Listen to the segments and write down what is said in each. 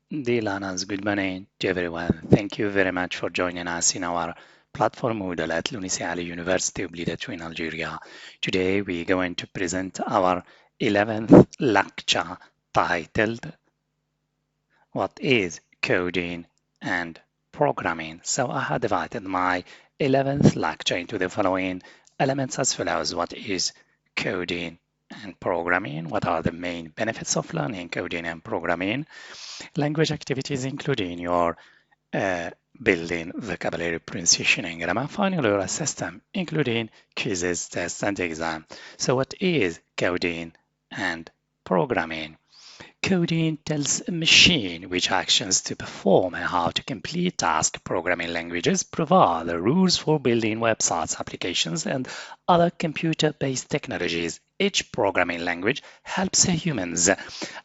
Dear learners, good morning to everyone. Thank you very much for joining us in our platform model at l'University University of Blida in Algeria. Today we're going to present our 11th lecture titled What is Coding and Programming? So I have divided my 11th lecture into the following elements as follows. What is coding and programming? What are the main benefits of learning coding and programming? Language activities including your building vocabulary, pronunciation, and grammar. Finally, your system, including quizzes, tests, and exam. So what is coding and programming? Coding tells a machine which actions to perform and how to complete tasks. Programming languages provide the rules for building websites, applications, and other computer-based technologies. Each programming language helps humans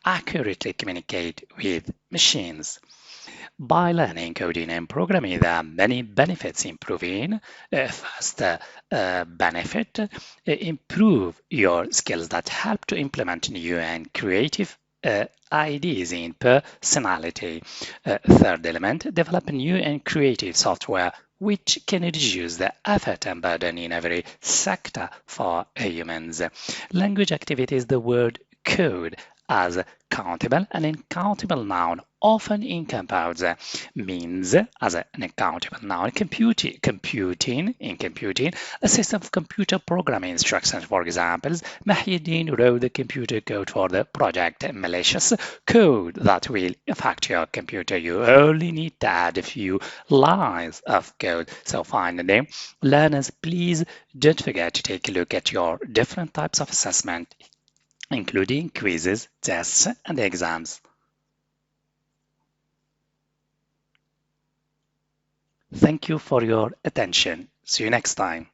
accurately communicate with machines. By learning coding and programming, there are many benefits improving. First benefit, improve your skills that help to implement new and creative ideas in personality. Third element, develop new and creative software which can reduce the effort and burden in every sector for humans. Language activities, the word code as countable. An uncountable noun often encompasses means as an uncountable noun. Computing, in computing, a system of computer programming instructions. For example, Mahidin wrote the computer code for the project. Malicious code that will affect your computer. You only need to add a few lines of code. So finally, learners, please don't forget to take a look at your different types of assessment, including quizzes, tests, and exams. Thank you for your attention. See you next time.